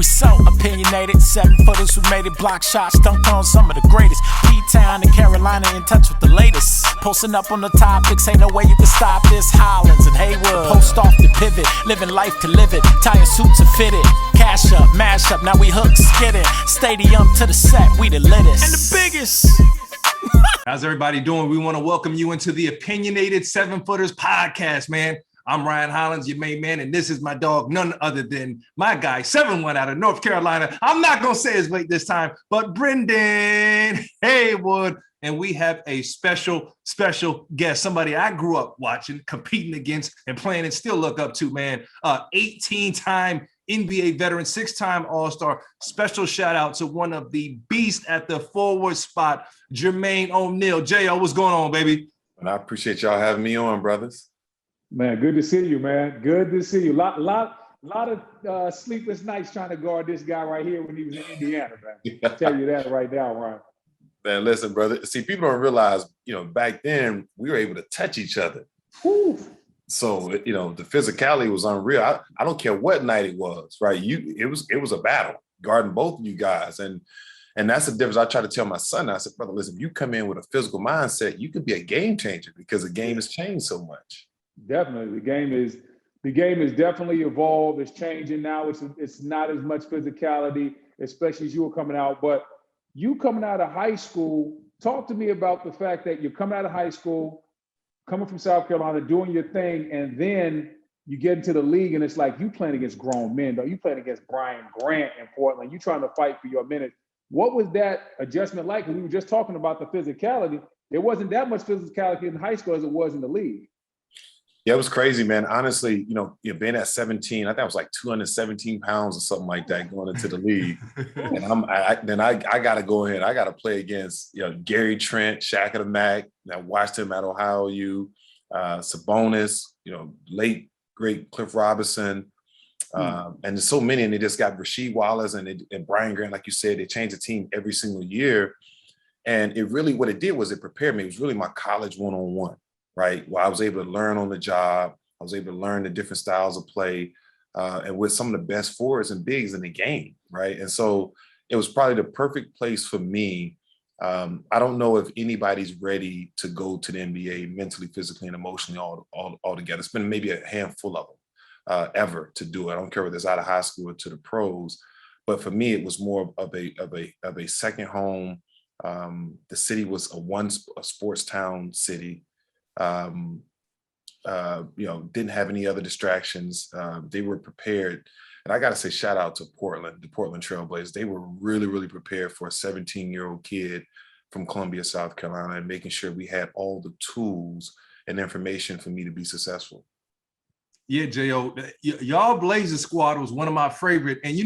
so opinionated. 7-footers who made it, block shots, dunked on some of the greatest. P-Town and Carolina in touch with the latest. Posting up on the topics, ain't no way you can stop this. Hollins and Haywood, post off the pivot. Living life to live it, tire suits are fitted. Cash up, mash up, now we hook skidding. Stadium to the set, we the littest. And the biggest. How's everybody doing? We want to welcome you into the Opinionated 7-Footers podcast, man. I'm Ryan Hollins, your main man, and this is my dog, none other than my guy, 7-1 out of North Carolina. I'm not going to say his weight this time, but Brendan Haywood. And we have a special guest, somebody I grew up watching, competing against, and playing and still look up to, man. 18-time NBA veteran, 6-time All-Star. Special shout out to one of the beasts at the forward spot, Jermaine O'Neal. J.O., what's going on, baby? And I appreciate y'all having me on, brothers. Man, good to see you, man. Good to see you. Lot of sleepless nights trying to guard this guy right here when he was in Indiana, man. I'll tell you that right now, Ryan. Man, listen, brother. See, people don't realize, back then we were able to touch each other. Whew. So, the physicality was unreal. I don't care what night it was, right? It was a battle guarding both of you guys. And that's the difference. I try to tell my son, I said, brother, listen, if you come in with a physical mindset, you could be a game changer because the game has changed so much. Definitely. The game is definitely evolved. It's changing now. It's not as much physicality, especially as you were coming out. But you coming out of high school, talk to me about the fact that you're coming out of high school, coming from South Carolina, doing your thing, and then you get into the league and it's like you playing against grown men, though. You playing against Brian Grant in Portland. You trying to fight for your minutes. What was that adjustment like? Because we were just talking about the physicality. There wasn't that much physicality in high school as it was in the league. Yeah, it was crazy, man. Honestly, being at 17, I think I was like 217 pounds or something like that going into the league. And I got to go ahead. I got to play against, Gary Trent, Shaq of the Mac. I watched him at Ohio U, Sabonis, late, great Cliff Robinson. And there's so many. And they just got Rasheed Wallace and Brian Grant, like you said, they changed the team every single year. And what it did was it prepared me. It was really my college one-on-one. Right, where I was able to learn on the job. I was able to learn the different styles of play and with some of the best forwards and bigs in the game, right? And so it was probably the perfect place for me. I don't know if anybody's ready to go to the NBA mentally, physically, and emotionally all together. It's been maybe a handful of them ever to do it. I don't care whether it's out of high school or to the pros, but for me, it was more of a second home. The city was a sports town city. Didn't have any other distractions. They were prepared. And I got to say, shout out to Portland, the Portland Trailblazers. They were really, really prepared for a 17-year-old kid from Columbia, South Carolina, and making sure we had all the tools and information for me to be successful. Yeah, J.O., y'all Blazers squad was one of my favorite. And,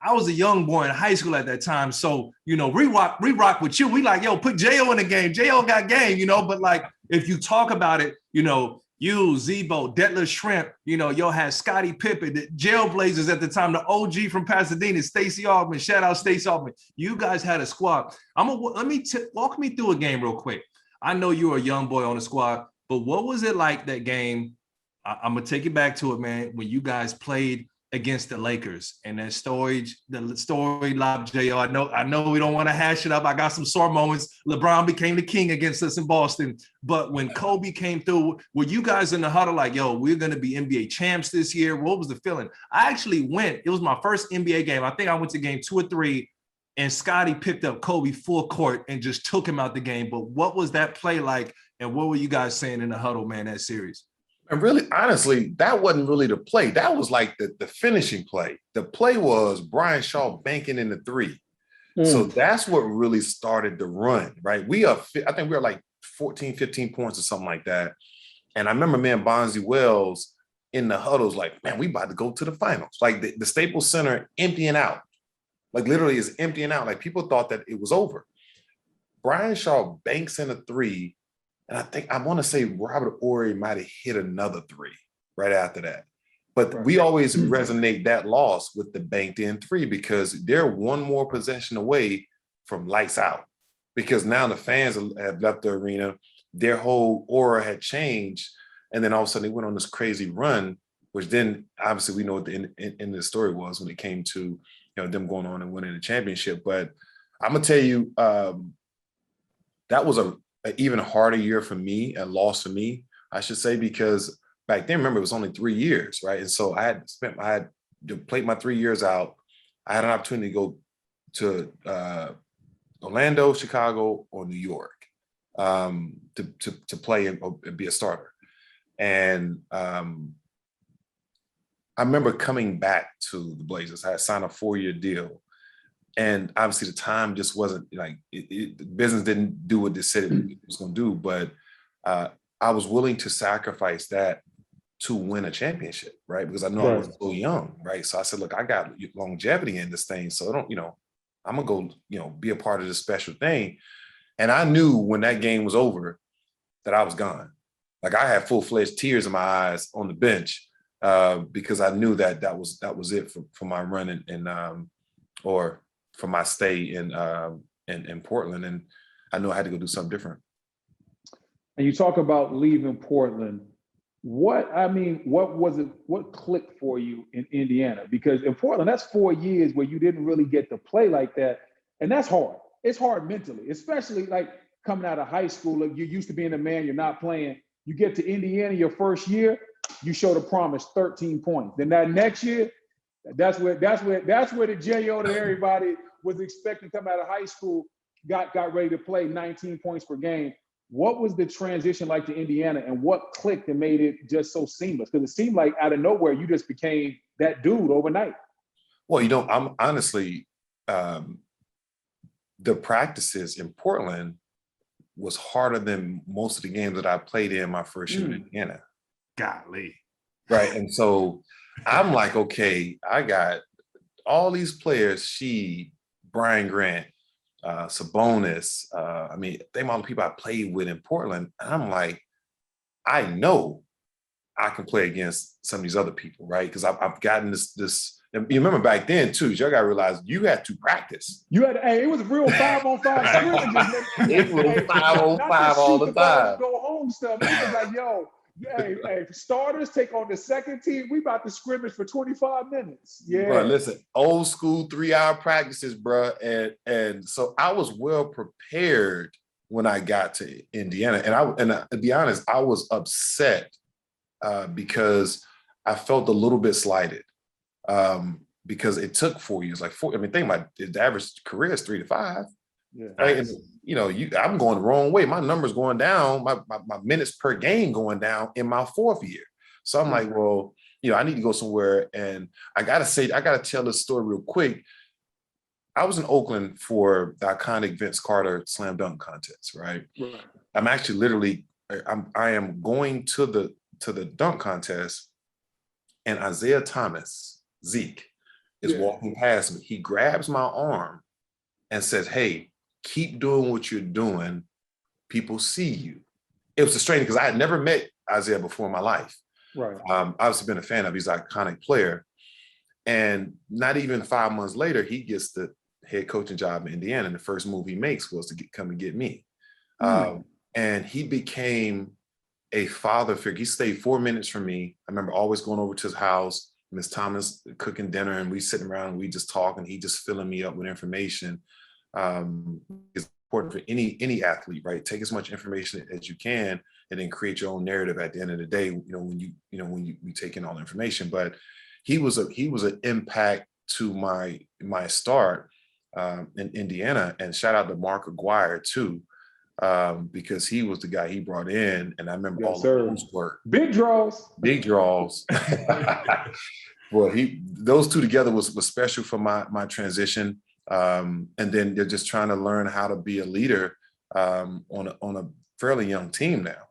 I was a young boy in high school at that time. So, we rock with you. We like, put J.O. in the game. J.O. got game, but like, if you talk about it, you, Zebo, Detlef Shrimp, y'all had Scottie Pippen, the Jailblazers at the time, the OG from Pasadena, Stacey Augmon, shout out Stacey Augmon. You guys had a squad. Walk me through a game real quick. I know you were a young boy on the squad, but what was it like that game? I'm going to take you back to it, man, when you guys played against the Lakers and the story lob, J.O. I know we don't want to hash it up. I got some sore moments. LeBron became the king against us in Boston. But when Kobe came through, were you guys in the huddle like, we're going to be NBA champs this year? What was the feeling? I actually went. It was my first NBA game. I think I went to game 2 or 3, and Scottie picked up Kobe full court and just took him out the game. But what was that play like, and what were you guys saying in the huddle, man, that series? And really, honestly, that wasn't really the play. That was like the finishing play. The play was Brian Shaw banking in the 3. So that's what really started the run, right? I think we were like 14, 15 points or something like that. And I remember me and Bonzi Wells in the huddles like, man, we about to go to the finals. Like the Staples Center emptying out. Like literally is emptying out. Like people thought that it was over. Brian Shaw banks in a 3. And I want to say Robert Horry might have hit another 3 right after that. But we always resonate that loss with the banked in 3 because they're one more possession away from lights out. Because now the fans have left the arena, their whole aura had changed. And then all of a sudden they went on this crazy run, which then obviously we know what the end of the story was when it came to them going on and winning the championship. But I'm gonna tell you, that was an even harder year for me, a loss for me, I should say, because back then, remember, it was only 3 years, right? And so I had played my 3 years out. I had an opportunity to go to Orlando, Chicago, or New York to play and be a starter. And I remember coming back to the Blazers. I had signed a 4-year deal. And obviously the time just wasn't like, the business didn't do what they said it was going to do. But I was willing to sacrifice that to win a championship, right? Because I know I was so young, right? So I said, look, I got longevity in this thing. So I'm going to go, be a part of this special thing. And I knew when that game was over that I was gone. Like I had full-fledged tears in my eyes on the bench because I knew that was it for my run or for my stay in Portland. And I knew I had to go do something different. And you talk about leaving Portland. What was it? What clicked for you in Indiana? Because in Portland, that's 4 years where you didn't really get to play like that. And that's hard. It's hard mentally, especially like coming out of high school. Like you're used to being a man, you're not playing. You get to Indiana your first year, you show the promise, 13 points. Then that next year, that's where the J.O. that everybody was expecting to come out of high school got ready to play 19 points per game. What was the transition like to Indiana, and what clicked and made it just so seamless? Because it seemed like out of nowhere, you just became that dude overnight. Well, I'm honestly, the practices in Portland was harder than most of the games that I played in my first year in Indiana. Golly. Right. And so I'm like, okay, I got all these players, Brian Grant, Sabonis, they all the people I played with in Portland. And I'm like, I know I can play against some of these other people, right? Because I've gotten this. And you remember back then too, y'all gotta realize you had to practice. It was real 5-on-5 scrimmages. It was 5-on-5 all the time. Go home stuff. It was like, yo, hey, starters take on the second team. We about to scrimmage for 25 minutes. Yeah. Bro, listen, old school 3-hour practices, bro. And so I was well prepared when I got to Indiana. And to be honest, I was upset because I felt a little bit slighted because it took 4 years. Think about it, the average career is 3 to 5. Yeah. Right? And, I'm going the wrong way. My numbers going down, my minutes per game going down in my 4th year. So I'm like, well, I need to go somewhere. And I got to tell this story real quick. I was in Oakland for the iconic Vince Carter slam dunk contest, right? I'm actually I am going to the dunk contest, and Isaiah Thomas, Zeke, is walking past me. He grabs my arm and says, hey, keep doing what you're doing. People see you. It was strange because I had never met Isaiah before in my life. Right. Obviously been a fan of, he's an iconic player. And not even 5 months later, he gets the head coaching job in Indiana. And the first move he makes was to come and get me. And he became a father figure. He stayed 4 minutes from me. I remember always going over to his house, Miss Thomas cooking dinner, and we sitting around and we just talk, and he just filling me up with information. It's important for any athlete, right? Take as much information as you can and then create your own narrative at the end of the day, when you take in all the information. But he was an impact to my start in Indiana. And shout out to Mark Aguirre too, because he was the guy he brought in. And I remember all of those work. Big draws. Well, those two together was special for my transition. And then they're just trying to learn how to be a leader on a fairly young team now.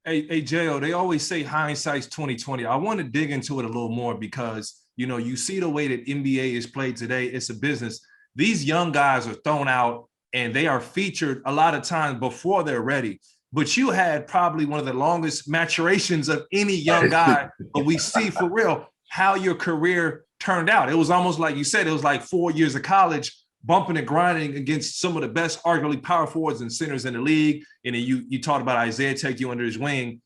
Hey, J.O., they always say hindsight's 20/20. I want to dig into it a little more because, you see the way that NBA is played today. It's a business. These young guys are thrown out and they are featured a lot of times before they're ready. But you had probably one of the longest maturations of any young guy, but we see for real how your career turned out. It was almost like you said, it was like 4 years of college, bumping and grinding against some of the best, arguably power forwards and centers in the league. And then you talked about Isaiah take you under his wing.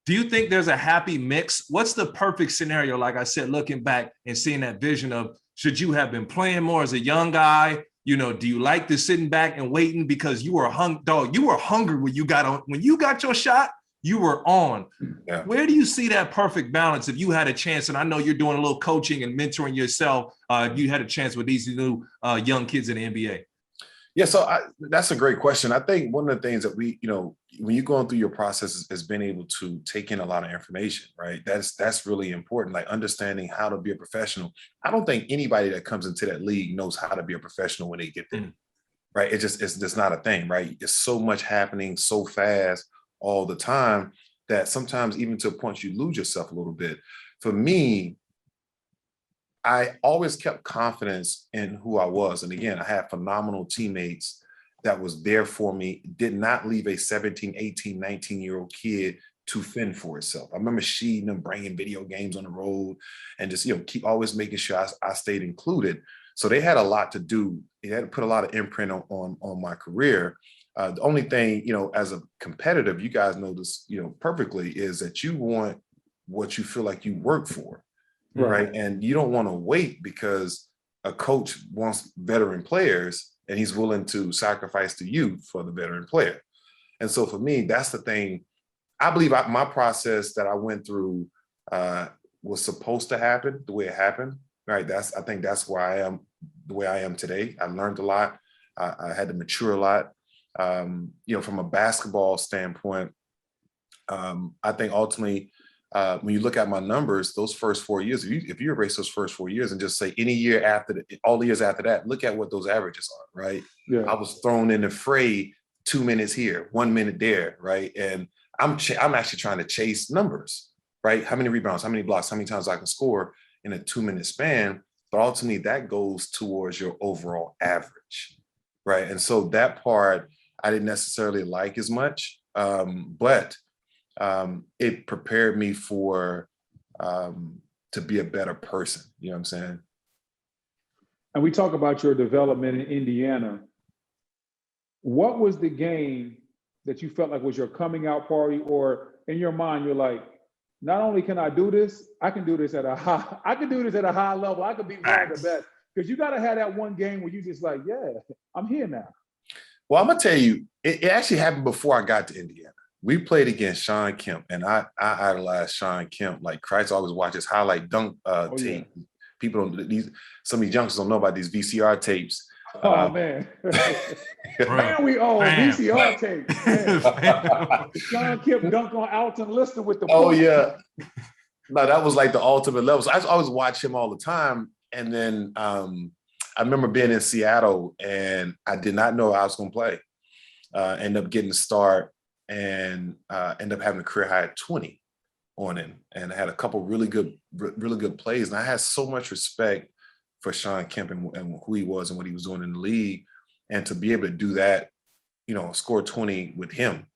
Do you think there's a happy mix? What's the perfect scenario? Like I said, looking back and seeing that vision of, should you have been playing more as a young guy? You know, do you like the sitting back and waiting because you were hungry when you got your shot, you were on. Yeah. Where do you see that perfect balance if you had a chance? And I know you're doing a little coaching and mentoring yourself. If you had a chance with these new young kids in the NBA. Yeah, so that's a great question. I think one of the things that we, when you're going through your process is being able to take in a lot of information, right? That's really important, like understanding how to be a professional. I don't think anybody that comes into that league knows how to be a professional when they get there, right? It's just not a thing, right? There's so much happening so fast all the time that sometimes even to a point you lose yourself a little bit. For me, I always kept confidence in who I was. And again, I had phenomenal teammates that was there for me, did not leave a 17, 18, 19-year-old kid to fend for itself. I remember sheeting them, bringing video games on the road and just, keep always making sure I stayed included. So they had a lot to do. They had to put a lot of imprint on my career. The only thing, as a competitor, you guys know this, perfectly, is that you want what you feel like you work for. Right. And you don't want to wait because a coach wants veteran players and he's willing to sacrifice to you for the veteran player. And so for me, that's the thing. I believe my process that I went through was supposed to happen the way it happened. Right. I think that's why I am the way I am today. I learned a lot. I had to mature a lot. From a basketball standpoint, I think ultimately, when you look at my numbers, those first 4 years, if you erase those first 4 years and just say any year after all the years after that, look at what those averages are, right? Yeah. I was thrown in the fray 2 minutes here, 1 minute there, right? And I'm actually trying to chase numbers, right? How many rebounds, how many blocks, how many times I can score in a 2 minute span. But ultimately that goes towards your overall average, right? And so that part I didn't necessarily like as much, but it prepared me to be a better person. You know what I'm saying? And we talk about your development in Indiana. What was the game that you felt like was your coming out party, or in your mind, you're like, not only can I do this, I can do this at a high level. I could be one of the best. Because you got to have that one game where you just like, yeah, I'm here now. Well, I'm going to tell you, it actually happened before I got to Indiana. We played against Sean Kemp, and I idolized Sean Kemp like Christ. Always watch his highlight dunk tape. Yeah. People some of these youngsters don't know about these VCR tapes. Oh man, man, we old VCR tapes. Sean Kemp dunk on Alton Lister with the. Oh yeah, no, that was like the ultimate level. So I always watch him all the time, and then I remember being in Seattle, and I did not know I was going to play. End up getting a start. And end up having a career high at 20 on him. And I had a couple really good plays. And I had so much respect for Sean Kemp and who he was and what he was doing in the league. And to be able to do that, score 20 with him,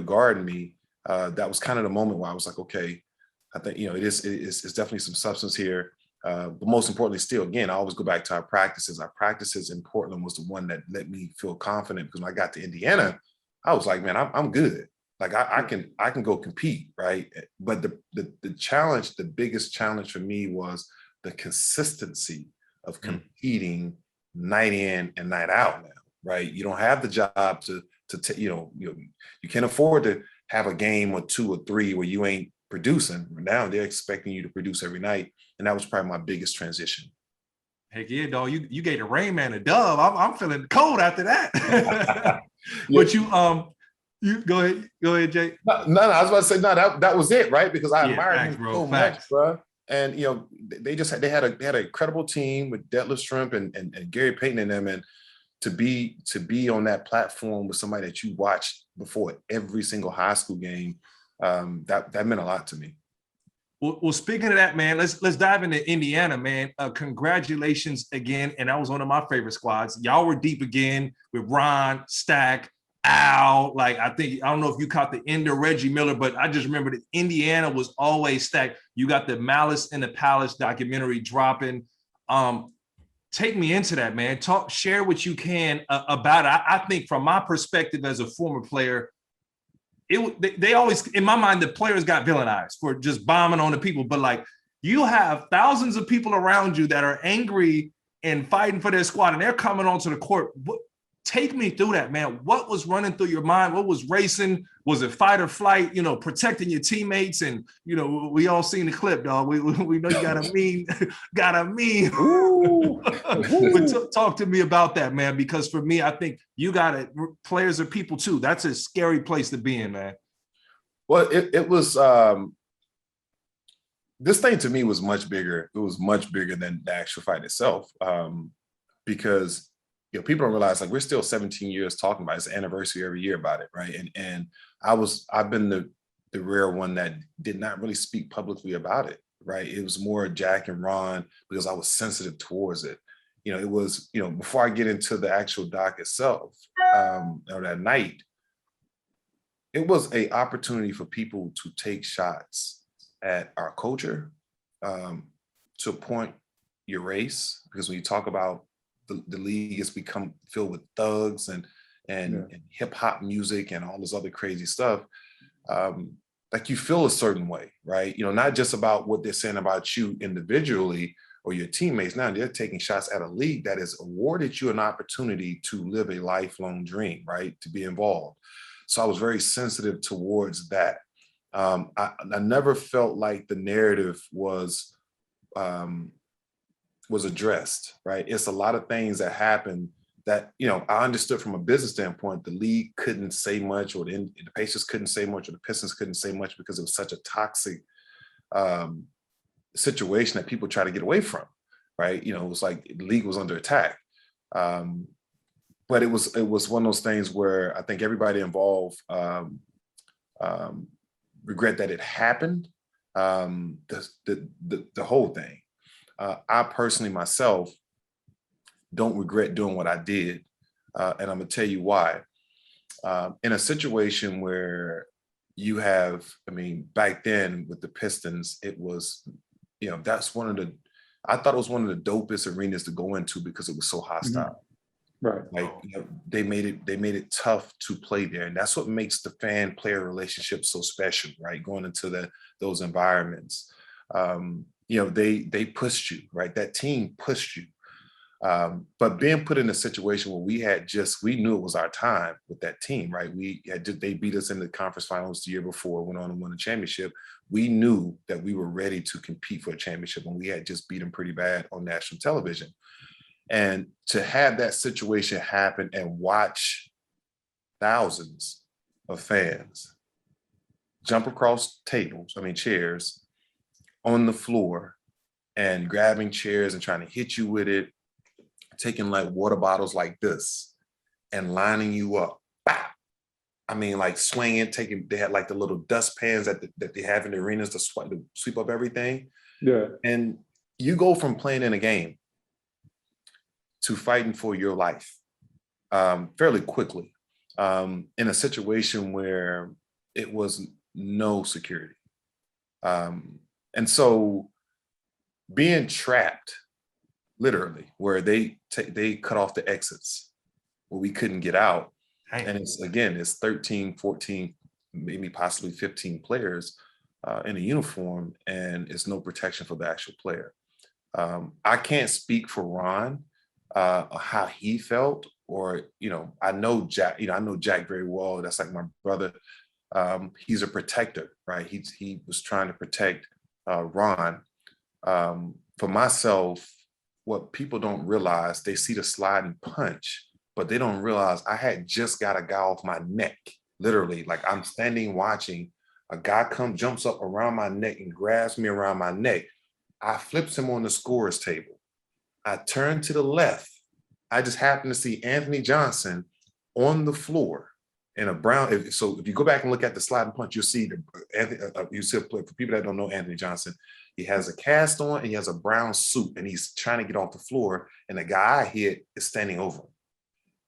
guarding me, that was kind of the moment where I was like, okay, I think, it's definitely some substance here. But most importantly, still, again, I always go back to our practices. Our practices in Portland was the one that let me feel confident, because when I got to Indiana, I was like, man, I'm good. Like I can go compete, right? But the challenge, the biggest challenge for me was the consistency of competing night in and night out now, right? You don't have the job to you can't afford to have a game or two or three where you ain't producing. Now they're expecting you to produce every night, and that was probably my biggest transition. Heck yeah, dog! You gave the Rain Man a dub. I'm feeling cold after that. But you go ahead, Jay. No, I was about to say that was it, right? Because I admired him so much, bro. And they had an incredible team with Detlef Schrempf and Gary Payton and them, and to be on that platform with somebody that you watched before every single high school game, that meant a lot to me. Well, speaking of that, man, let's dive into Indiana, man. Congratulations again. And that was one of my favorite squads. Y'all were deep again with Ron, Stack, Al. Like, I don't know if you caught the end of Reggie Miller, but I just remember that Indiana was always stacked. You got the Malice in the Palace documentary dropping. Take me into that, man. Share what you can about it. I think from my perspective as a former player, they always, in my mind, the players got villainized for just bombing on the people. But like, you have thousands of people around you that are angry and fighting for their squad, and they're coming onto the court. Take me through that, man. What was running through your mind? What was racing? Was it fight or flight? You know, protecting your teammates, and you know, we all seen the clip, dog. We know you got a mean, But talk to me about that, man. Because for me, I think you got it. Players are people too. That's a scary place to be in, man. Well, it was. This thing to me was much bigger. It was much bigger than the actual fight itself, because people don't realize, like, we're still 17 years talking about it. It's an anniversary every year about it, right? And I've been the rare one that did not really speak publicly about it, right? It was more Jack and Ron because I was sensitive towards it. It was, before I get into the actual doc itself, or that night, it was an opportunity for people to take shots at our culture, to point your race, because when you talk about the league, has become filled with thugs and hip hop music and all this other crazy stuff. Like, you feel a certain way, right? Not just about what they're saying about you individually or your teammates. Now they're taking shots at a league that has awarded you an opportunity to live a lifelong dream, right? To be involved. So I was very sensitive towards that. I never felt like the narrative was addressed, right? It's a lot of things that happen that, I understood from a business standpoint. The league couldn't say much, or the Pacers couldn't say much, or the Pistons couldn't say much, because it was such a toxic situation that people try to get away from, right? It was like the league was under attack. But it was one of those things where I think everybody involved regret that it happened, the whole thing. I personally, myself, don't regret doing what I did, and I'm gonna tell you why. In a situation where you have, back then with the Pistons, it was, that's I thought it was one of the dopest arenas to go into because it was so hostile. Mm-hmm. Right. Like, they made it tough to play there. And that's what makes the fan player relationship so special, right? Going into those environments. They pushed you, right? That team pushed you. But being put in a situation where we knew it was our time with that team, right? They beat us in the conference finals the year before, went on and won a championship. We knew that we were ready to compete for a championship, and we had just beat them pretty bad on national television. And to have that situation happen and watch thousands of fans jump across chairs on the floor and grabbing chairs and trying to hit you with it, taking like water bottles like this and lining you up. Like swinging, they had like the little dustpans that they have in the arenas to sweep up everything. Yeah. And you go from playing in a game to fighting for your life fairly quickly, in a situation where it was no security. And so being trapped, literally, where they cut off the exits, where we couldn't get out. And it's 13, 14, maybe possibly 15 players in a uniform, and it's no protection for the actual player. I can't speak for Ron, how he felt, or I know Jack. I know Jack very well. That's like my brother. He's a protector, right? He was trying to protect Ron. For myself, what people don't realize, they see the sliding punch, but they don't realize I had just got a guy off my neck, literally. Like, I'm standing watching, a guy jumps up around my neck and grabs me around my neck. I flips him on the scorer's table. I turn to the left. I just happen to see Anthony Johnson on the floor in a brown. So if you go back and look at the sliding punch, you'll see for people that don't know Anthony Johnson, he has a cast on and he has a brown suit, and he's trying to get off the floor, and the guy I hit is standing over him.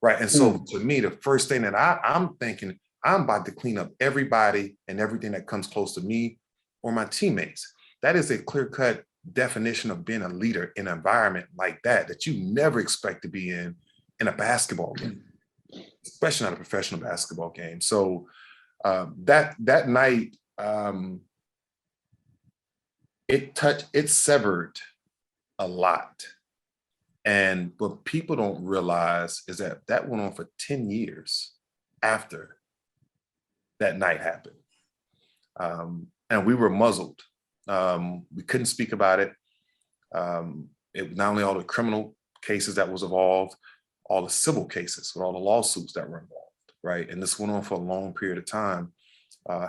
Right. And so to me, the first thing that I'm thinking, I'm about to clean up everybody and everything that comes close to me or my teammates. That is a clear-cut definition of being a leader in an environment like that you never expect to be in a basketball game, especially not a professional basketball game. So That night, it severed a lot. And what people don't realize is that went on for 10 years after that night happened. And we were muzzled. We couldn't speak about it. It not only all the criminal cases that was involved, all the civil cases with all the lawsuits that were involved, right? And this went on for a long period of time,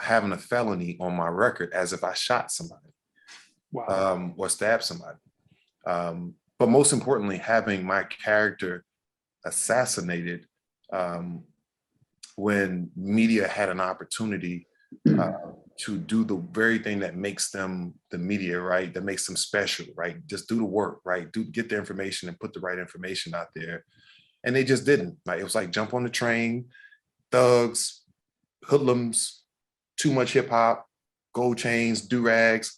having a felony on my record as if I shot somebody. Wow. Or stabbed somebody. But most importantly, having my character assassinated when media had an opportunity to do the very thing that makes them the media, right? That makes them special, right? Just do the work, right? Get the information and put the right information out there. And they just didn't. Like, it was like jump on the train, thugs, hoodlums, too much hip hop, gold chains, do-rags,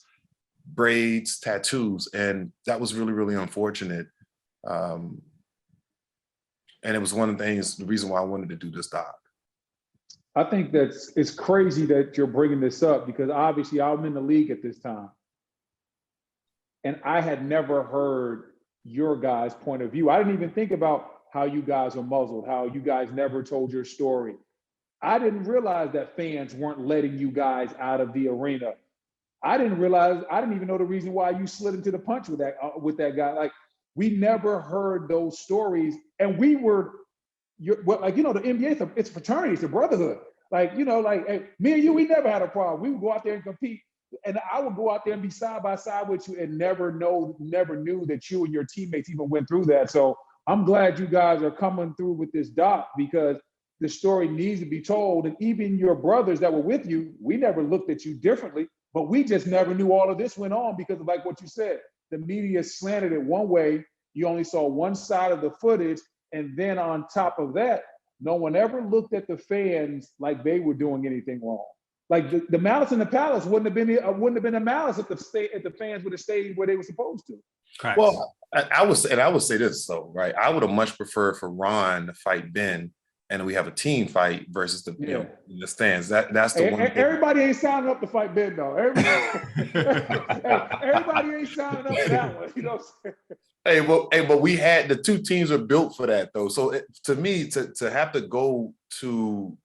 braids, tattoos. And that was really, really unfortunate. And it was one of the things, the reason why I wanted to do this doc. I think it's crazy that you're bringing this up, because obviously I'm in the league at this time. And I had never heard your guys' point of view. I didn't even think about how you guys are muzzled, how you guys never told your story. I didn't realize that fans weren't letting you guys out of the arena. I didn't even know the reason why you slid into the punch with that guy. Like, we never heard those stories. And we were, the NBA, it's fraternity, it's a brotherhood. Like, hey, me and you, we never had a problem. We would go out there and compete. And I would go out there and be side by side with you and never knew that you and your teammates even went through that. So I'm glad you guys are coming through with this doc, because the story needs to be told. And even your brothers that were with you, we never looked at you differently, but we just never knew all of this went on because of, like what you said, the media slanted it one way. You only saw one side of the footage. And then on top of that, no one ever looked at the fans like they were doing anything wrong. Like the Malice in the Palace wouldn't have been a Malice if the fans would have stayed where they were supposed to. Correct. Well, I would say this though, right? I would have much preferred for Ron to fight Ben, and we have a team fight versus the the stands. That's the one. Everybody ain't signing up to fight Ben though. Everybody ain't signing up for that one. You know what I'm saying? But we had, the two teams are built for that though. So to me, to have to go to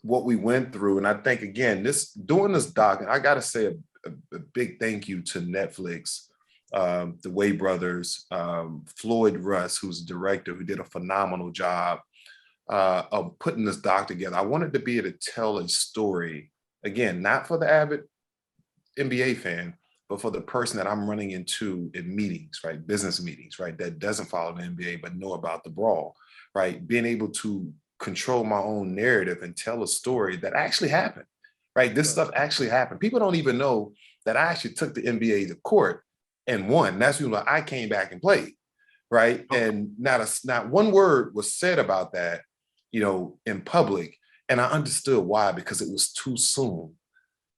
what we went through, and I think again, doing this doc, I got to say a big thank you to Netflix, the Way brothers, Floyd Russ, who's the director, who did a phenomenal job of putting this doc together. I wanted to be able to tell a story, again, not for the avid NBA fan, but for the person that I'm running into in meetings, right? Business meetings, right? That doesn't follow the NBA, but know about the brawl, right? Being able to control my own narrative and tell a story that actually happened, right? This stuff actually happened. People don't even know that I actually took the NBA to court and won. That's when I came back and played, right? And not one word was said about that, in public. And I understood why, because it was too soon,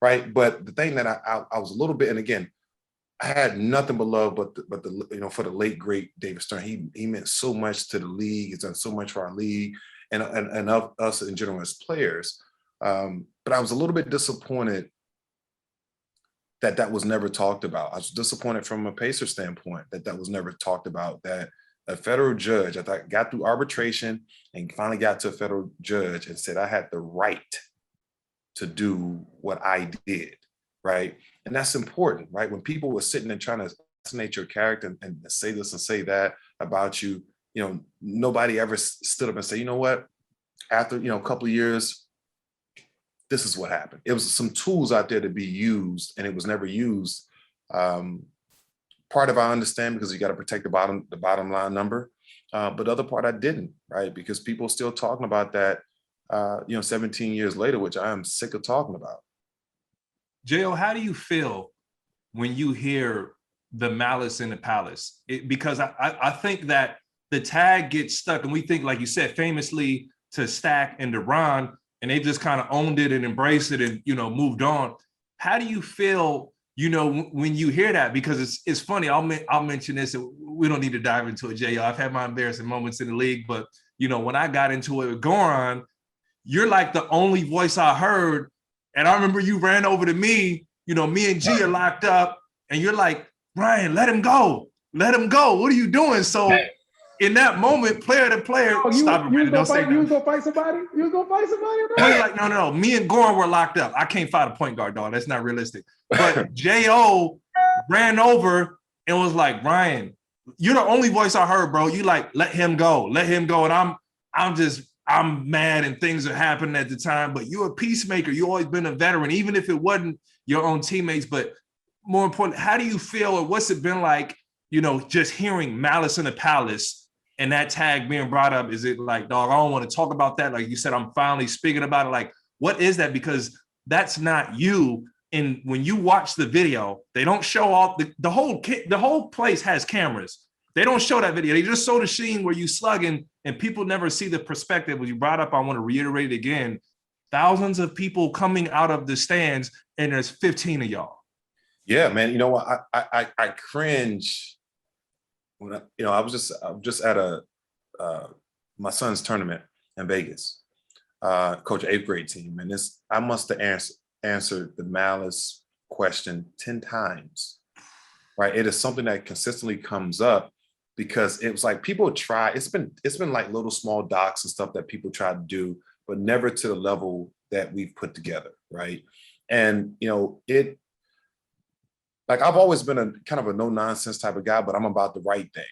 right? But the thing that I was a little bit, and again, I had nothing but love, but the for the late great David Stern. He meant so much to the league. He's done so much for our league and of us in general as players. But I was a little bit disappointed that was never talked about. I was disappointed from a Pacer standpoint that was never talked about, that a federal judge, I thought, got through arbitration and finally got to a federal judge and said I had the right to do what I did, right? And that's important, right? When people were sitting and trying to assassinate your character and say this and say that about you, nobody ever stood up and said, you know what, after, a couple of years, this is what happened. It was some tools out there to be used, and it was never used. Part of I understand, because you got to protect the bottom line number, but the other part I didn't, right? Because people are still talking about that, 17 years later, which I am sick of talking about. Jo, how do you feel when you hear the Malice in the Palace? Because I think that the tag gets stuck, and we think, like you said, famously to Stack and to Ron, and they just kind of owned it and embraced it and, moved on. How do you feel, when you hear that? Because it's funny, I'll mention this, and we don't need to dive into it, Jo. I've had my embarrassing moments in the league, but, when I got into it with Goran, you're like the only voice I heard And I remember you ran over to me, me and G are locked up, and you're like, Brian, let him go. Let him go. What are you doing? So in that moment, player to player, stop it, Brandon. Don't say You was gonna fight somebody? You was gonna fight somebody? We're like, no. Me and Goran were locked up. I can't fight a point guard, dog. That's not realistic. But J.O. ran over and was like, Brian, you're the only voice I heard, bro. You like, let him go. Let him go. And I'm mad and things are happening at the time, but you're a peacemaker. You've always been a veteran, even if it wasn't your own teammates. But more important, how do you feel, or what's it been like, just hearing Malice in the Palace and that tag being brought up? Is it like, dog, I don't want to talk about that. Like you said, I'm finally speaking about it. Like, what is that? Because that's not you. And when you watch the video, they don't show off the whole place has cameras. They don't show that video. They just show the scene where you slugging, and people never see the perspective. When you brought up, I want to reiterate it again. Thousands of people coming out of the stands, and there's 15 of y'all. Yeah, man. You know what? I cringe when I was just at my son's tournament in Vegas, coach 8th grade team, and I must have answered the Malice question 10 times. Right? It is something that consistently comes up because it was like people try. It's been like little small docs and stuff that people try to do, but never to the level that we've put together. Right? And like I've always been a kind of a no nonsense type of guy, but I'm about the right thing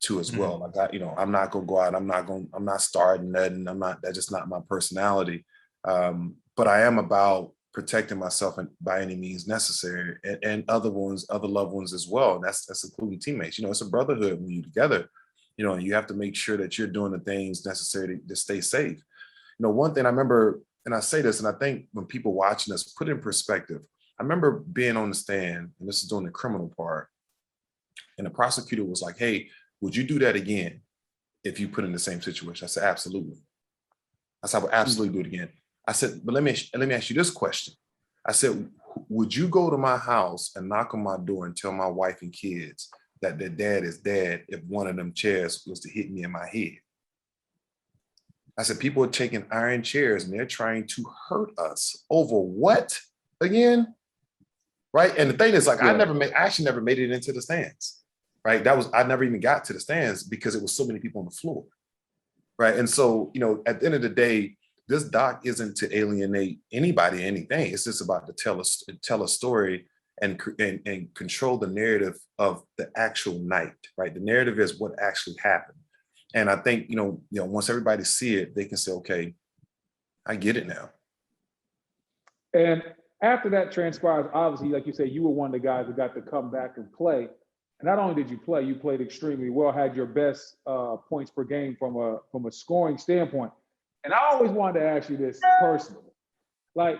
too as well. Like I'm not gonna go out. I'm not starting nothing. That's just not my personality. But I am about protecting myself by any means necessary, and other loved ones as well. And that's including teammates. It's a brotherhood when you're together. And you have to make sure that you're doing the things necessary to stay safe. One thing I remember, and I say this, and I think when people watching us put it in perspective. I remember being on the stand, and this is doing the criminal part, and the prosecutor was like, "Hey, would you do that again if you put in the same situation?" I said, "Absolutely." I said, "I would absolutely do it again." I said, "But let me ask you this question." I said, "Would you go to my house and knock on my door and tell my wife and kids that their dad is dead if one of them chairs was to hit me in my head?" I said, "People are taking iron chairs and they're trying to hurt us over what again?" Right. And the thing is, like, I actually never made it into the stands. Right. I never even got to the stands because it was so many people on the floor. Right. And so, at the end of the day, this doc isn't to alienate anybody or anything. It's just about to tell a story and control the narrative of the actual night. Right. The narrative is what actually happened. And I think, once everybody see it, they can say, okay, I get it now. And after that transpires, obviously, like you said, you were one of the guys who got to come back and play. And not only did you play, you played extremely well, had your best points per game from a scoring standpoint. And I always wanted to ask you this personally. Like,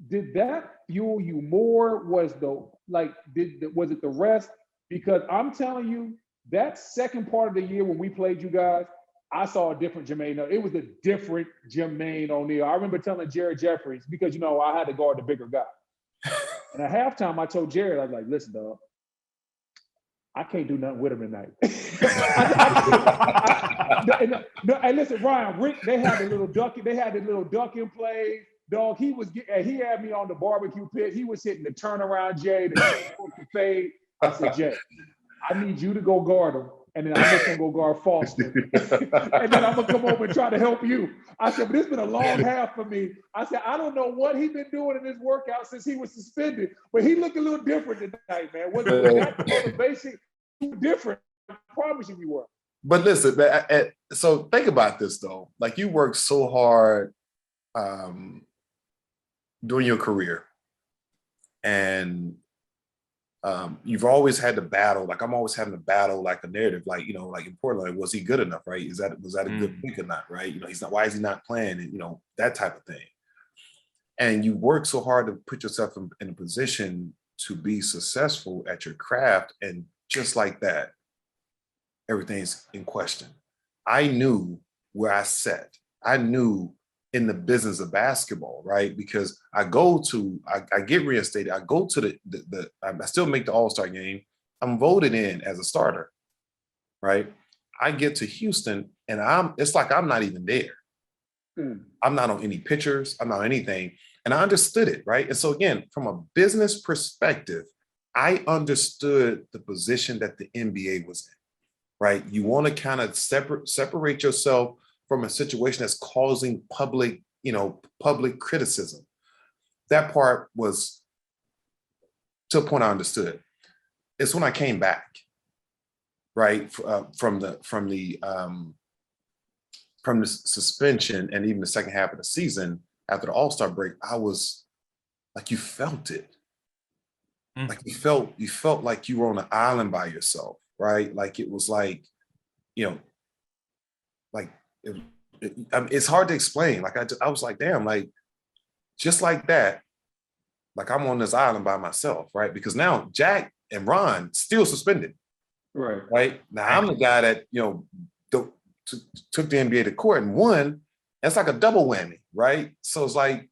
did that fuel you more? Was it the rest? Because I'm telling you, that second part of the year when we played you guys, I saw a different Jermaine. It was a different Jermaine O'Neal. I remember telling Jared Jeffries, because, I had to guard the bigger guy. And at halftime, I told Jared, I was like, "Listen, dog, I can't do nothing with him tonight." And listen, Ryan, Rick, they had the little ducking plays. Dog, he had me on the barbecue pit. He was hitting the turnaround Jay, the fade. I said, "Jay, I need you to go guard him. And then I'm just gonna go guard Foster. And then I'm gonna come over and try to help you." I said, "But it's been a long half for me." I said, "I don't know what he's been doing in his workout since he was suspended, but he looked a little different tonight, man. Was that motivation different? I promise you were." But listen, man, so think about this though. Like, you worked so hard during your career, and you've always had to battle. Like, I'm always having to battle like a narrative, like, like in Portland, was he good enough, right? Was that a good pick or not, right? He's not, why is he not playing? And, that type of thing. And you work so hard to put yourself in a position to be successful at your craft. And just like that, everything's in question. I knew where I sat. I knew in the business of basketball, right? Because I get reinstated. I go to I still make the All-Star game. I'm voted in as a starter, right? I get to Houston and it's like I'm not even there. I'm not on any pictures. I'm not on anything. And I understood it, right? And so again, from a business perspective, I understood the position that the NBA was in, right? You want to kind of separate yourself from a situation that's causing public criticism. That part was, to a point, I understood. It's when I came back, right, from the suspension and even the second half of the season after the All-Star break, I was like, you felt it. Like you felt like you were on an island by yourself, right? Like it was like, like it's hard to explain. Like I was like, damn, like just like that, like I'm on this island by myself, right? Because now Jack and Ron still suspended, right? Now I'm the guy that took the NBA to court and won. That's like a double whammy, right? So it's like,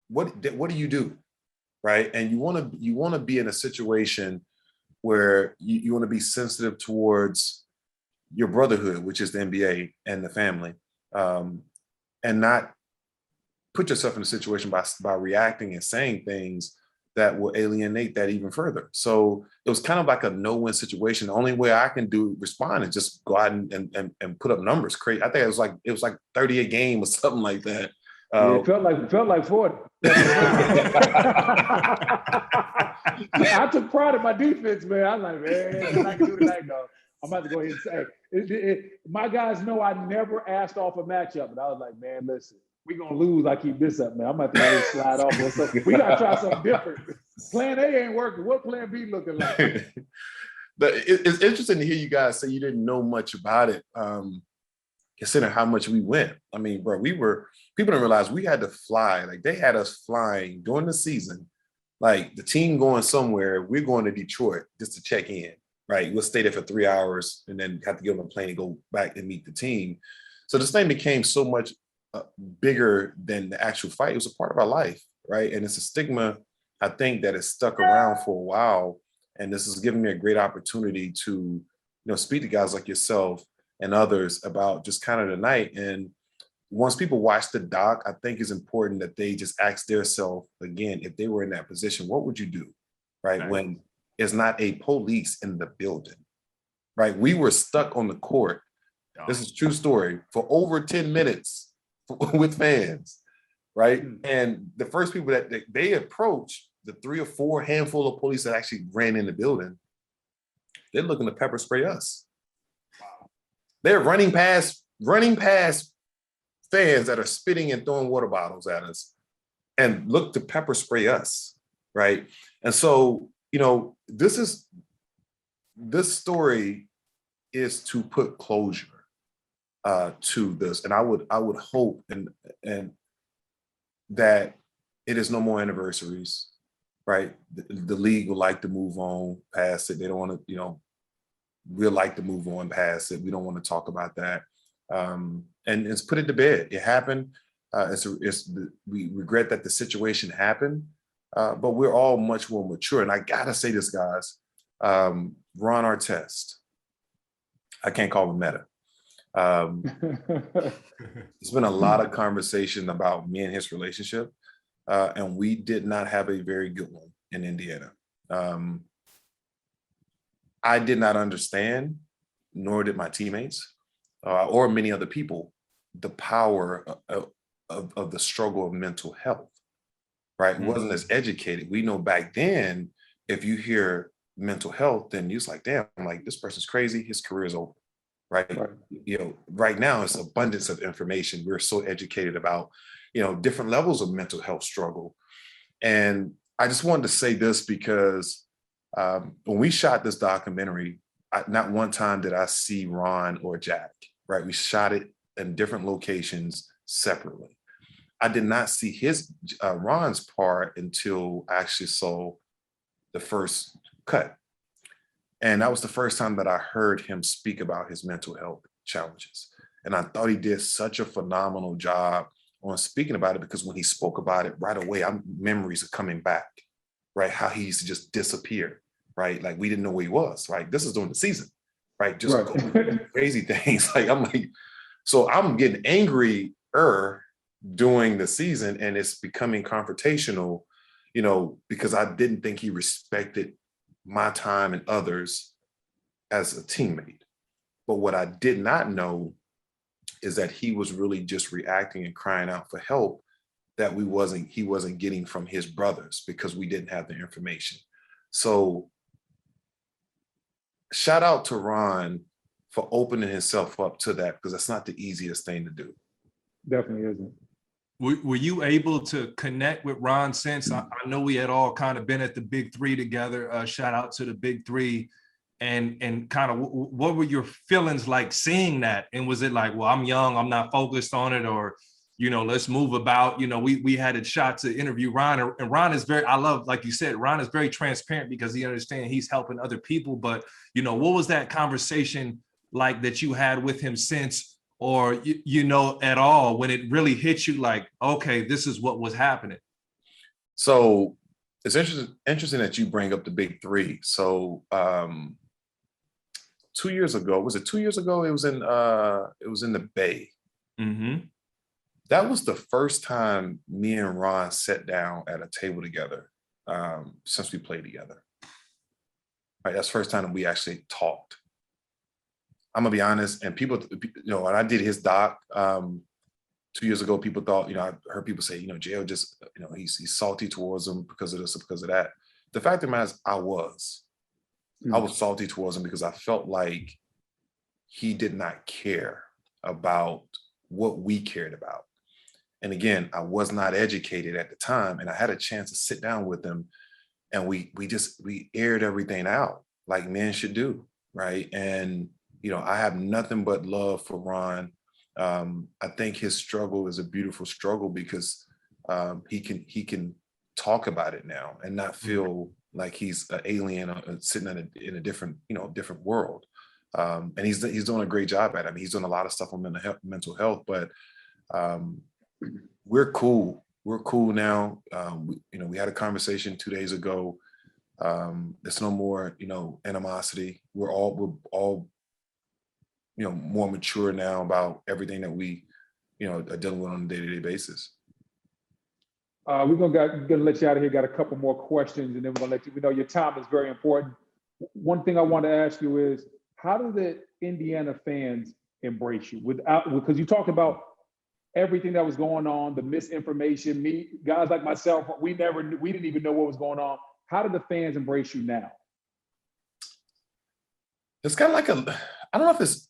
what do you do, right? And you want to be in a situation where you want to be sensitive towards your brotherhood, which is the NBA and the family, and not put yourself in a situation by reacting and saying things that will alienate that even further. So it was kind of like a no-win situation. The only way I can respond is just go out and put up numbers. Crazy. I think it was like 30 a game or something like that. Yeah, it felt like 40. I took pride in my defense, man. I'm like, man, I can do tonight, dog. I'm about to go ahead and say, my guys know I never asked off a matchup, and I was like, man, listen, we're gonna lose. I keep this up, man. I'm about to slide off or something. We gotta try something different. Plan A ain't working. What Plan B looking like? It's interesting to hear you guys say you didn't know much about it, considering how much we went. I mean, bro, people don't realize we had to fly. Like they had us flying during the season. Like the team going somewhere, we're going to Detroit just to check in, right? We'll stay there for 3 hours and then have to get on a plane and go back and meet the team. So this thing became so much bigger than the actual fight. It was a part of our life, right? And it's a stigma, I think, that has stuck around for a while. And this has given me a great opportunity to, speak to guys like yourself and others about just kind of the night. And once people watch the doc, I think it's important that they just ask themselves again, if they were in that position, what would you do, right? When it's not a police in the building, right? We were stuck on the court. This is a true story, for over 10 minutes with fans, right? And the first people that they approached, the 3 or 4 handful of police that actually ran in the building, they're looking to pepper spray us. Wow. They're running past fans that are spitting and throwing water bottles at us and look to pepper spray us, right? And so, this story is to put closure to this. And I would hope and that it is no more anniversaries, right? The league would like to move on past it. They don't want to, we'd like to move on past it. We don't want to talk about that. And it's put it to bed. It happened. We regret that the situation happened, but we're all much more mature. And I gotta say this, guys, Ron Artest, I can't call him Meta. There's been a lot of conversation about me and his relationship, and we did not have a very good one in Indiana. I did not understand, nor did my teammates, or many other people, the power of the struggle of mental health, right? Wasn't as educated. We know back then, if you hear mental health, then you're like, damn, like this person's crazy, his career is over. Right. Right now it's abundance of information. We're so educated about, different levels of mental health struggle. And I just wanted to say this because when we shot this documentary, not one time did I see Ron or Jack, right? We shot it in different locations separately. I did not see Ron's part until I actually saw the first cut. And that was the first time that I heard him speak about his mental health challenges. And I thought he did such a phenomenal job on speaking about it, because when he spoke about it right away, memories are coming back, right? How he used to just disappear, right? Like we didn't know where he was, right? This is during the season, right? Just crazy things. So I'm getting angrier during the season, and it's becoming confrontational, you know, because I didn't think he respected my time and others as a teammate. But what I did not know is that he was really just reacting and crying out for help that he wasn't getting from his brothers because we didn't have the information. So shout out to Ron for opening himself up to that, because that's not the easiest thing to do. Definitely isn't. Were you able to connect with Ron since? I know we had all kind of been at the Big Three together. Shout out to the Big Three. And kind of what were your feelings like seeing that? And was it like, well, I'm young, I'm not focused on it, or, you know, let's move about? You know, we had a shot to interview Ron, and Ron is very, I love, like you said, Ron is very transparent because he understands he's helping other people. But, you know, what was that conversation like that you had with him since, or, you know, at all, when it really hit you like, okay, this is what was happening? So it's interesting that you bring up the Big Three. So 2 years ago, was it 2 years ago? It was in the Bay. Mm-hmm. That was the first time me and Ron sat down at a table together since we played together. Right, that's the first time that we actually talked. I'm gonna be honest, and people, you know, when I did his doc 2 years ago, people thought, you know, I heard people say, you know, J.O. just, you know, he's salty towards him because of this or because of that. The fact of the matter is, I was salty towards him because I felt like he did not care about what we cared about. And again, I was not educated at the time, and I had a chance to sit down with him, and we aired everything out like men should do, right? And you know, I have nothing but love for Ron. I think his struggle is a beautiful struggle because he can talk about it now and not feel like he's an alien sitting in a different, you know, different world. And he's doing a great job at it. I mean, he's doing a lot of stuff on mental health, but we're cool. We're cool now. You know, we had a conversation 2 days ago. There's no more, you know, animosity. We're all, you know, more mature now about everything that we, you know, are dealing with on a day-to-day basis. We're gonna let you out of here. Got a couple more questions, and then we're gonna let you. We know your time is very important. One thing I want to ask you is, how do the Indiana fans embrace you? Because you talked about everything that was going on, the misinformation. Guys like myself, we didn't even know what was going on. How do the fans embrace you now? It's kind of like I don't know if it's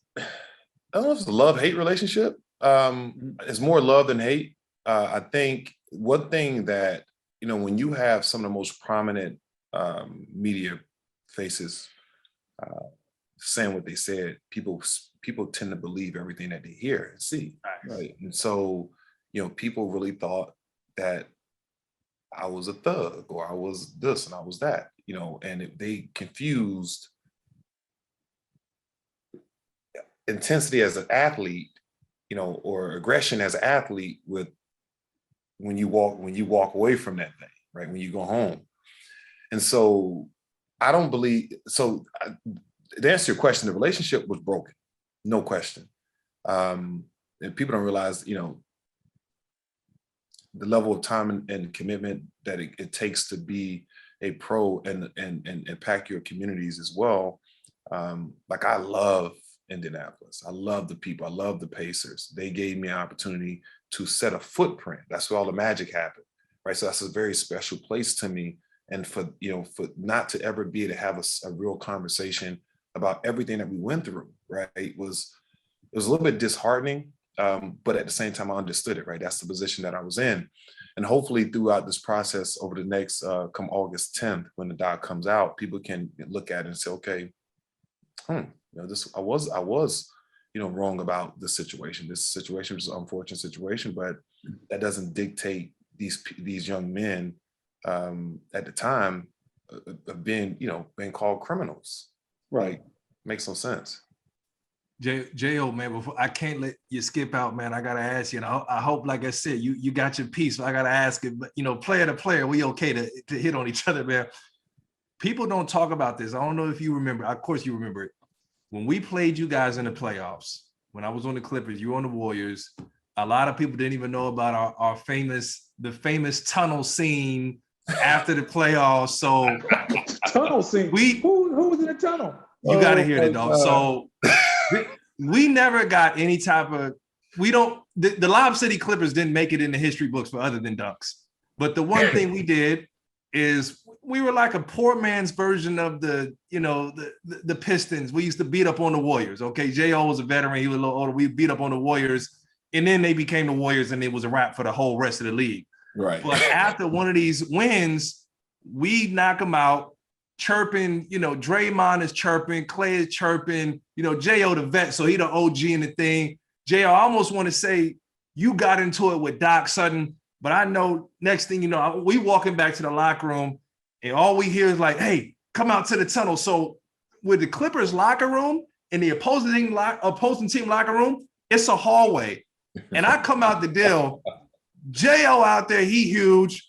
a love-hate relationship. It's more love than hate. I think one thing that, you know, when you have some of the most prominent media faces saying what they said, people tend to believe everything that they hear and see. Right. And so, you know, people really thought that I was a thug, or I was this and I was that, you know, and they confused intensity as an athlete, you know, or aggression as an athlete with when you walk away from that thing, right? When you go home. And so I don't believe, to answer your question, the relationship was broken, no question. And people don't realize, you know, the level of time and commitment that it takes to be a pro and impact your communities as well. Like, I love Indianapolis. I love the people. I love the Pacers. They gave me an opportunity to set a footprint. That's where all the magic happened, right? So that's a very special place to me. And for not to ever be able to have a real conversation about everything that we went through, right? It was a little bit disheartening, but at the same time, I understood it, right? That's the position that I was in. And hopefully throughout this process over the next, come August 10th, when the doc comes out, people can look at it and say, okay, you know, I was, you know, wrong about this situation. This situation was an unfortunate situation, but that doesn't dictate these young men at the time being called criminals. Right. Like, makes no sense. J.O., man, before I can't let you skip out, man. I gotta ask you, and I hope, like I said, you got your piece. So I gotta ask it, but you know, player to player, we okay to hit on each other, man. People don't talk about this. I don't know if you remember. Of course, you remember it. When we played you guys in the playoffs, when I was on the Clippers, you were on the Warriors. a lot of people didn't even know about the famous tunnel scene after the playoffs. So tunnel scene. Who was in the tunnel? You got to hear it, dog. So we never got any type of. The Lob City Clippers didn't make it in the history books for other than dunks. But the one thing we did is we were like a poor man's version of the Pistons. We used to beat up on the Warriors. Okay, J.O. was a veteran. He was a little older. We beat up on the Warriors, and then they became the Warriors, and it was a wrap for the whole rest of the league. Right. But after one of these wins, we knock them out, chirping. Draymond is chirping, Clay is chirping. J.O. the vet, so he the OG in the thing. J.O., I almost want to say you got into it with Doc Sutton, but I know next thing you know, we walking back to the locker room, and all we hear is like, hey, come out to the tunnel. So with the Clippers locker room and the opposing team locker room, it's a hallway. And I come out the deal, J.O. out there, he huge.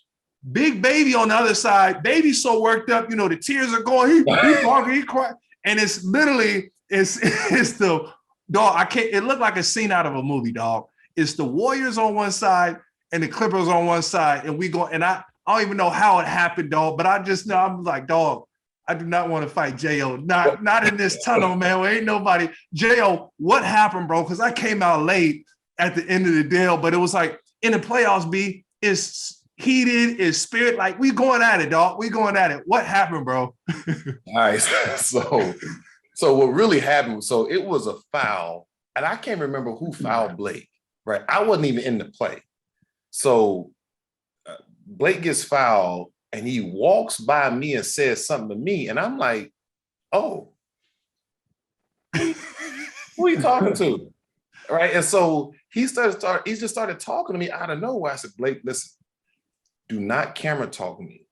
Big Baby on the other side. Baby's so worked up, the tears are going, he talking, he crying. And it's literally, it's the dog. It looked like a scene out of a movie, dog. It's the Warriors on one side and the Clippers on one side. And we go, and I don't even know how it happened, dog, but I just know, I'm like, dog, I do not want to fight J.O. Not in this tunnel, man. Where ain't nobody. J.O., what happened, bro? Because I came out late at the end of the deal, but it was like in the playoffs, B, it's heated, it's spirit. Like, we going at it, dog. We going at it. What happened, bro? Nice. So what really happened, so it was a foul, and I can't remember who fouled Blake, right? I wasn't even in the play. So Blake gets fouled, and he walks by me and says something to me, and I'm like, oh, who are you talking to? Right? And so he just started talking to me out of nowhere. I said, Blake, listen, do not camera talk me,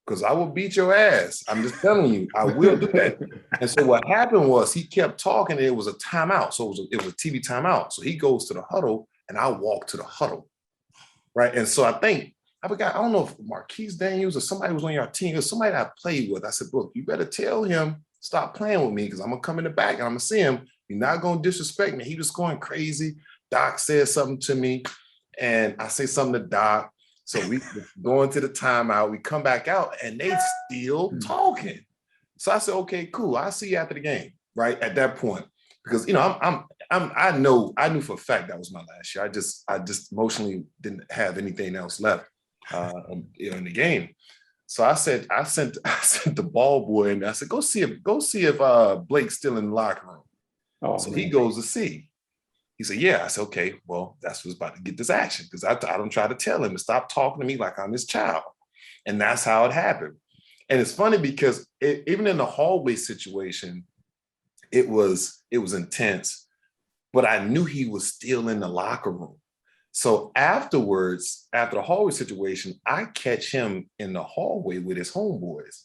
because I will beat your ass. I'm just telling you, I will do that. And so what happened was he kept talking, and it was a timeout. So it was a TV timeout. So he goes to the huddle, and I walk to the huddle, right? And so I don't know if Marquise Daniels or somebody was on your team, or somebody I played with. I said, look, you better tell him, stop playing with me, because I'm going to come in the back, and I'm going to see him. You're not going to disrespect me. He was going crazy. Doc said something to me, and I say something to Doc. So we go into the timeout, we come back out, and they still talking. So I said, okay, cool. I'll see you after the game, right? At that point, because I knew for a fact that was my last year. I just emotionally didn't have anything else left in the game. So I sent the ball boy, and I said, go see if Blake's still in the locker room. Oh, so man. He goes to see. He said, yeah. I said, okay, well, that's what's about to get this action, because I don't try to tell him to stop talking to me like I'm his child. And that's how it happened. And it's funny because even in the hallway situation, it was intense, but I knew he was still in the locker room. So afterwards, after the hallway situation, I catch him in the hallway with his homeboys.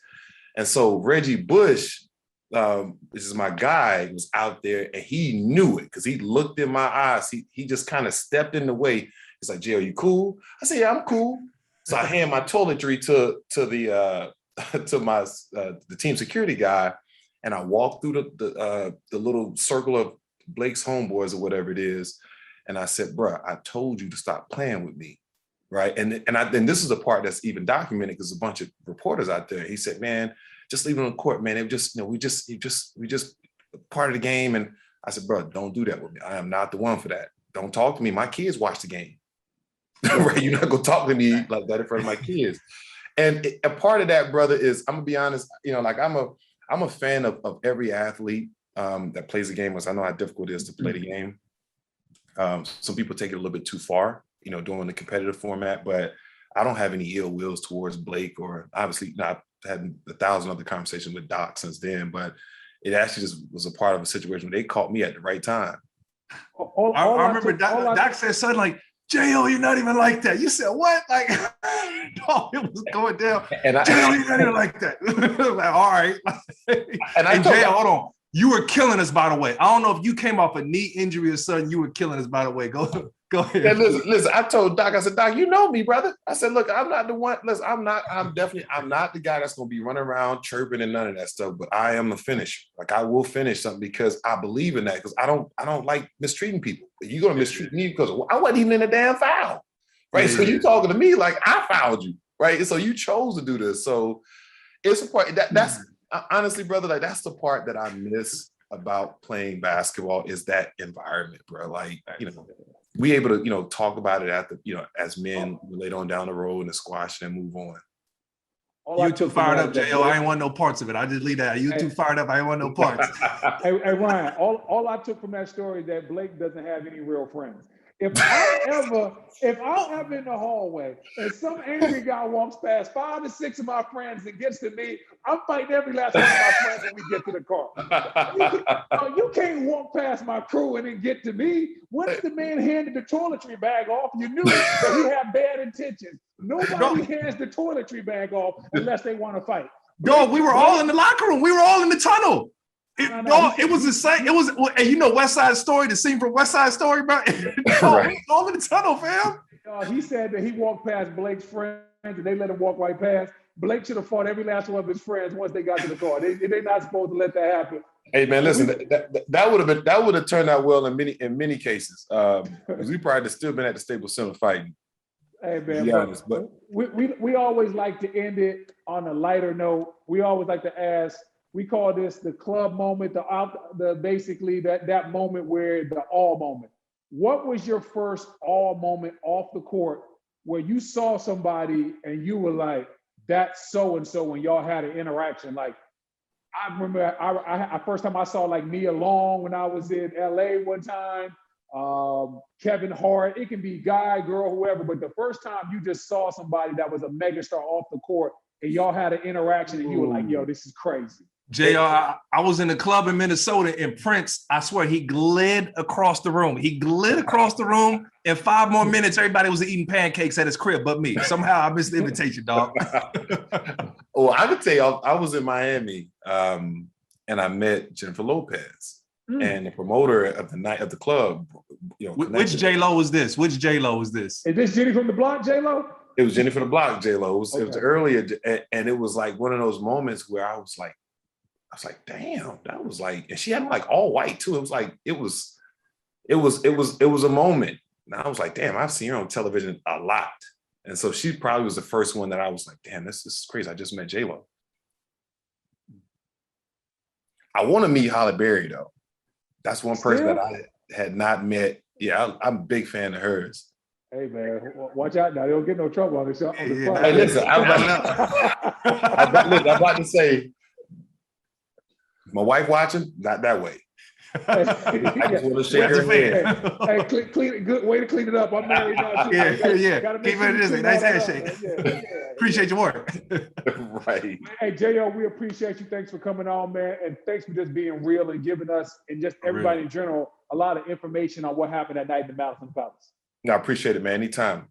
And so Reggie Bush, this is my guy, was out there, and he knew it because he looked in my eyes. He just kind of stepped in the way. He's like, Jay, are you cool? I said, yeah, I'm cool. So I hand my toiletry to the team security guy, and I walked through the little circle of Blake's homeboys or whatever it is, and I said, bro, I told you to stop playing with me, right? And this is the part that's even documented because a bunch of reporters out there. He said, man, just leave it on the court, man. It just, we just part of the game. And I said, bro, don't do that with me. I am not the one for that. Don't talk to me. My kids watch the game. Right? You're not gonna talk to me like that in front of my kids. And a part of that, brother, is, I'm gonna be honest, like I'm a fan of every athlete that plays the game, because I know how difficult it is to play the game. Some people take it a little bit too far, doing the competitive format, but I don't have any ill wills towards Blake, or obviously not. Had 1,000 other conversations with Doc since then, but it actually just was a part of a situation where they caught me at the right time. I remember Doc said something like, J.O., you're not even like that. You said, what? Like, no, it was going down. J.O., you're not even like that. Like, all right. And J.O., hold on. You were killing us, by the way. I don't know if you came off a knee injury or something. You were killing us, by the way. Go ahead. Yeah, listen, I told Doc, I said, Doc, you know me, brother. I said, look, I'm not the one. Listen, I'm not the guy that's going to be running around chirping and none of that stuff, but I am a finisher. Like, I will finish something because I believe in that, because I don't like mistreating people. You're going to mistreat me because I wasn't even in a damn foul, right? Yeah. So you talking to me like I fouled you, right? And so you chose to do this. So it's a part that's honestly, brother, like that's the part that I miss about playing basketball is that environment, bro. Like, we able to, talk about it at the, as men later on down the road in the squash and move on. You too fired up, J.O. I ain't want no parts of it. I just leave that. You too fired up. I ain't want no parts. Hey, Ryan, all I took from that story is that Blake doesn't have any real friends. If I'm ever in the hallway and some angry guy walks past 5 to 6 of my friends and gets to me, I'm fighting every last one of my friends when we get to the car. You can't walk past my crew and then get to me. Once the man handed the toiletry bag off, you knew that he had bad intentions. Nobody hands the toiletry bag off unless they want to fight. Dog, we were all in the locker room. We were all in the tunnel. It was the same. It was, and West Side Story, the scene from West Side Story, bro. Right. All in the tunnel, fam. He said that he walked past Blake's friends and they let him walk right past. Blake should have fought every last one of his friends once they got to the car. They're not supposed to let that happen. Hey man, listen, that would have turned out well in many cases. Because we probably still been at the Staples Center fighting. Hey man, but we always like to end it on a lighter note. We always like to ask. We call this the club moment, basically that moment where the all moment. What was your first all moment off the court where you saw somebody and you were like, that's so-and-so, when y'all had an interaction? Like, I remember I first time I saw like Nia Long when I was in LA one time, Kevin Hart, it can be guy, girl, whoever, but the first time you just saw somebody that was a megastar off the court and y'all had an interaction and you were like, yo, this is crazy. JR, I was in the club in Minnesota and Prince, I swear, he glid across the room. He glid across the room. In 5 more minutes, everybody was eating pancakes at his crib but me. Somehow I missed the invitation, dog. Well, I would tell you, I was in Miami and I met Jennifer Lopez and the promoter of the night of the club. Which J-Lo was this? Which J-Lo was this? Is this Jenny from the Block, J-Lo? It was Jenny from the Block, J-Lo. It was earlier, and it was like one of those moments where I was like, damn, that was like, and she had like all white too. It was like, it was a moment. And I was like, damn, I've seen her on television a lot. And so she probably was the first one that I was like, damn, this is crazy. I just met J-Lo. I want to meet Halle Berry though. That's one person that I had not met. Yeah, I'm a big fan of hers. Hey man, watch out now. They don't get no trouble on this show. Hey, listen, I'm about to say, my wife watching, not that way. I just want to shake her hand. Hey, good way to clean it up. I'm married now too. Yeah. Keep it nice handshake. Appreciate your work. Right. Hey, J.O., we appreciate you. Thanks for coming on, man. And thanks for just being real and giving us, and just everybody in general, a lot of information on what happened that night in the Malice and Palace. No, I appreciate it, man. Anytime.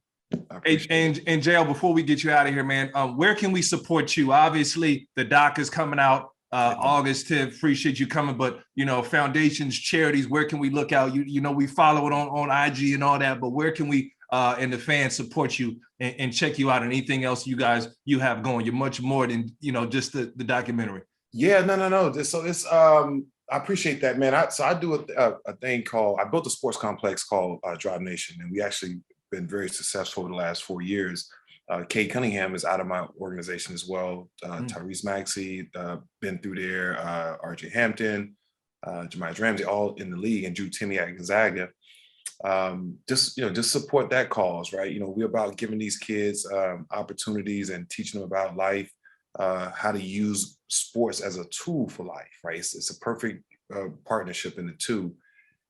And J.O., before we get you out of here, man, where can we support you? Obviously, the doc is coming out August 10th. Appreciate you coming, but foundations, charities, where can we look out? We follow it on IG and all that, but where can we and the fans support you and check you out, and anything else you have going? You're much more than just the documentary. Yeah, no. So it's I appreciate that, man. I do a thing called, I built a sports complex called Drive Nation, and we actually been very successful over the last 4 years. Kate Cunningham is out of my organization as well. Tyrese Maxey, been through there. RJ Hampton, Jermaine Ramsey, all in the league, and Drew Timmy at Gonzaga. Just support that cause, right? We're about giving these kids opportunities and teaching them about life, how to use sports as a tool for life, right? It's a perfect partnership in the two,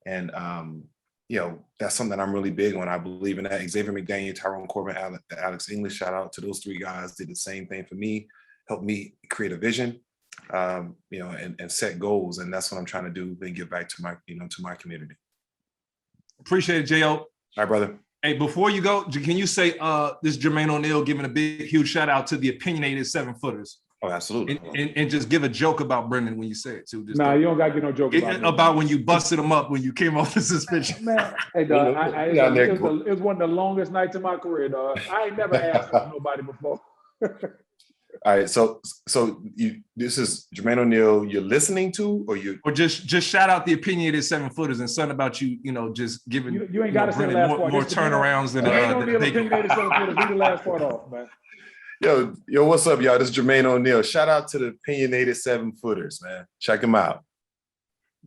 and that's something that I'm really big on. I believe in that. Xavier McDaniel, Tyrone Corbin, Alex English, shout out to those 3 guys, did the same thing for me, helped me create a vision, and set goals. And that's what I'm trying to do and give back to my community. Appreciate it, J.O. All right, brother. Hey, before you go, can you say this Jermaine O'Neal giving a huge shout out to the Opinionated 7-footers? Oh, absolutely. And just give a joke about Brendan when you say it too. Just Nah, you don't got to get no joke about me. About when you busted him up when you came off the suspension. Man, hey, dog, it was one of the longest nights of my career, dog. I ain't never asked for nobody before. All right, so this is Jermaine O'Neal. You're listening to, or just shout out the opinionated 7-footers and something about you. Just giving you ain't got to say the last part. More turnarounds than O'Neal opinionated 7-footers. Leave the last part off, man. Yo, what's up, y'all? This is Jermaine O'Neal. Shout out to the opinionated 7-footers, man. Check them out.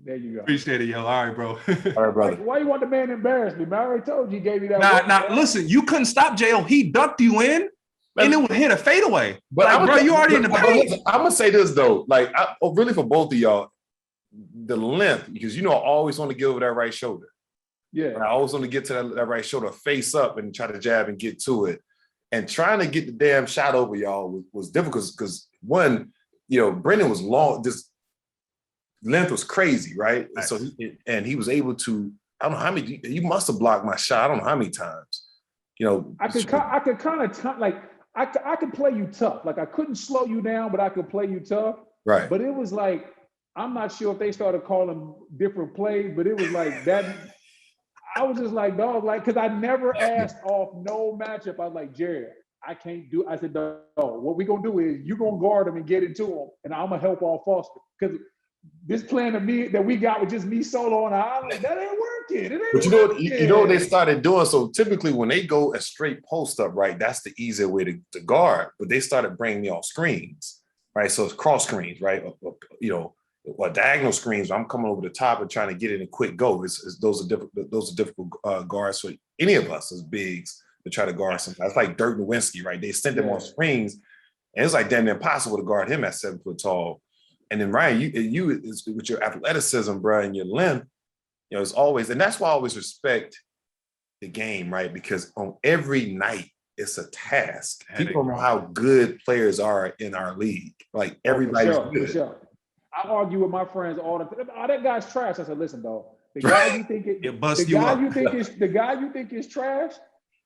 There you go. Appreciate it, yo. All right, bro. All right, brother. Why you want the man to embarrass me, man? I already told you he gave me that. Nah, listen, you couldn't stop J.O. He ducked you in. And it would hit a fadeaway. But bro, you already in the paint. I'm gonna say this though, really for both of y'all, the length, because I always want to get over that right shoulder. Yeah, I always want to get to that right shoulder, face up, and try to jab and get to it. And trying to get the damn shot over y'all was difficult because one, Brendan was long. This length was crazy, right? Nice. So he was able to. I don't know how many. You must have blocked my shot. I don't know how many times. I could kind of I could play you tough. Like I couldn't slow you down, but I could play you tough. Right. But it was like, I'm not sure if they started calling different plays, but it was like that. I was just like, dog, because I never asked off no matchup. I was like, Jared, I can't do. I said, no, what we gonna do is you gonna guard him and get into him, and I'm gonna help off Foster because this plan of me that we got with just me solo on the island, that ain't working. But you know what they started doing? So typically when they go a straight post up, right, that's the easier way to guard. But they started bringing me on screens, right? So it's cross screens, right? Or diagonal screens. I'm coming over the top and trying to get in a quick go. Those are difficult guards for any of us as bigs to try to guard something. It's like Dirk Nowitzki, right? They sent him on screens, and it's like damn near impossible to guard him at 7 foot tall. And then Ryan, you with your athleticism, bro, and your length, it's always, and that's why I always respect the game, right? Because on every night it's a task. People know how good players are in our league. Like everybody's good. For sure. I argue with my friends all the time. Oh, that guy's trash. I said, listen, dog. The guy you think the guy you think is trash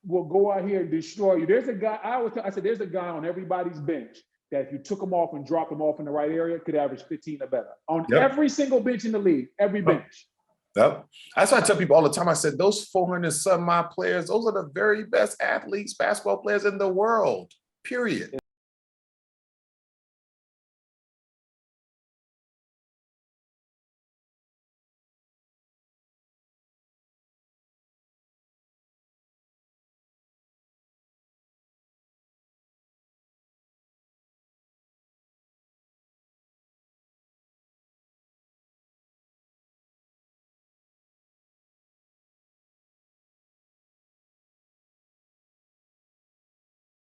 will go out here and destroy you. There's a guy. I said, there's a guy on everybody's bench that if you took him off and dropped him off in the right area, could average 15 or better on every single bench in the league, every bench. Yep. That's why I tell people all the time. I said, those 400 some odd players, those are the very best athletes, basketball players in the world, period.